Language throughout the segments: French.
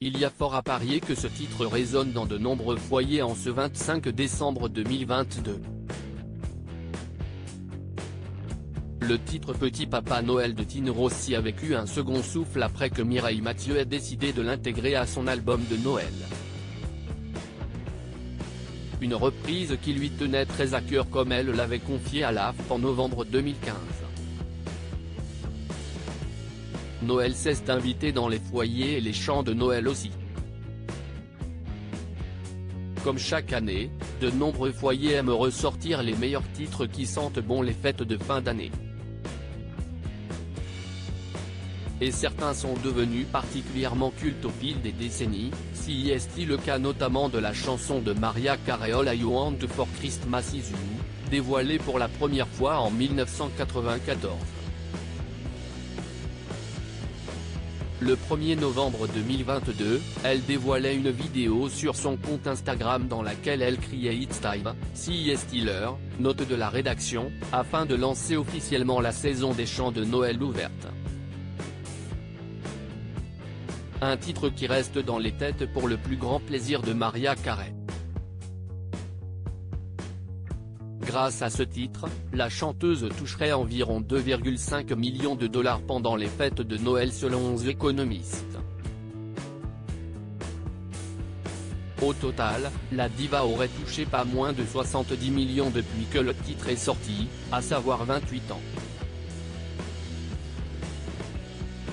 Il y a fort à parier que ce titre résonne dans de nombreux foyers en ce 25 décembre 2022. Le titre Petit Papa Noël de Tino Rossi a vécu un second souffle après que Mireille Mathieu ait décidé de l'intégrer à son album de Noël. Une reprise qui lui tenait très à cœur comme elle l'avait confié à l'AFP en novembre 2015. Noël s'est invité dans les foyers et les chants de Noël aussi. Comme chaque année, de nombreux foyers aiment ressortir les meilleurs titres qui sentent bon les fêtes de fin d'année. Et certains sont devenus particulièrement cultes au fil des décennies, si est-il le cas notamment de la chanson de Mariah Carey All I Want for Christmas Is You, dévoilée pour la première fois en 1994. Le 1er novembre 2022, elle dévoilait une vidéo sur son compte Instagram dans laquelle elle criait It's time, si Steeler, note de la rédaction, afin de lancer officiellement la saison des chants de Noël ouverte. Un titre qui reste dans les têtes pour le plus grand plaisir de Mariah Carey. Grâce à ce titre, la chanteuse toucherait environ 2,5 millions de dollars pendant les fêtes de Noël selon The Economist. Au total, la diva aurait touché pas moins de 70 millions depuis que le titre est sorti, à savoir 28 ans.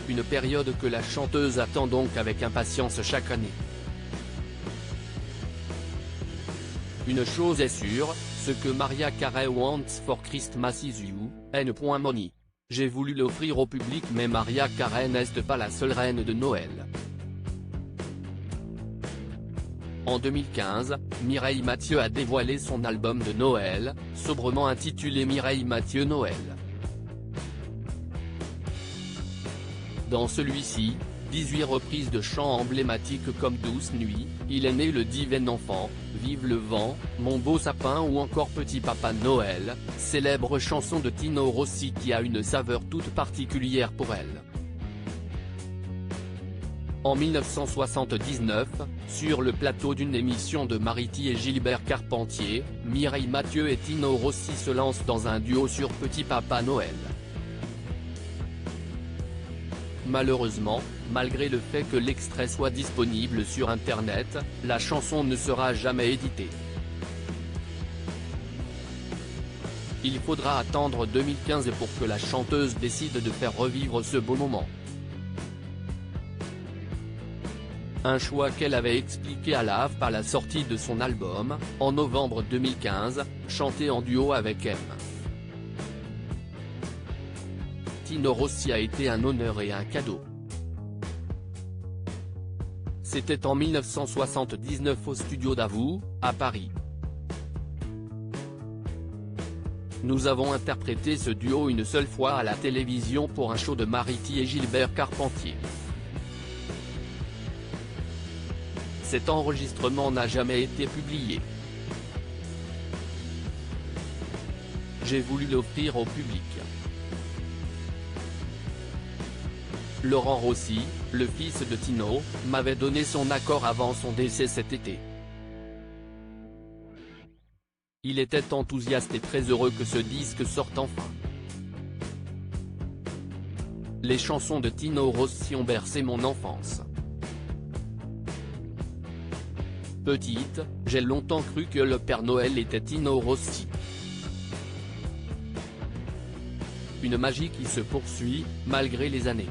Une période que la chanteuse attend donc avec impatience chaque année. Une chose est sûre, ce que Mariah Carey wants for Christmas is you, N.Money. J'ai voulu l'offrir au public mais Mariah Carey n'est pas la seule reine de Noël. En 2015, Mireille Mathieu a dévoilé son album de Noël, sobrement intitulé Mireille Mathieu Noël. Dans celui-ci, 18 reprises de chants emblématiques comme Douce Nuit, Il est né le divin enfant, Vive le vent, Mon beau sapin ou encore Petit Papa Noël, célèbre chanson de Tino Rossi qui a une saveur toute particulière pour elle. En 1979, sur le plateau d'une émission de Mariti et Gilbert Carpentier, Mireille Mathieu et Tino Rossi se lancent dans un duo sur Petit Papa Noël. Malheureusement, malgré le fait que l'extrait soit disponible sur Internet, la chanson ne sera jamais éditée. Il faudra attendre 2015 pour que la chanteuse décide de faire revivre ce beau moment. Un choix qu'elle avait expliqué à la AFP à la sortie de son album, en novembre 2015, chanté en duo avec M. Tino Rossi a été un honneur et un cadeau. C'était en 1979 au studio Davout, à Paris. Nous avons interprété ce duo une seule fois à la télévision pour un show de Mariti et Gilbert Carpentier. Cet enregistrement n'a jamais été publié. J'ai voulu l'offrir au public. Laurent Rossi, le fils de Tino, m'avait donné son accord avant son décès cet été. Il était enthousiaste et très heureux que ce disque sorte enfin. Les chansons de Tino Rossi ont bercé mon enfance. Petite, j'ai longtemps cru que le Père Noël était Tino Rossi. Une magie qui se poursuit, malgré les années.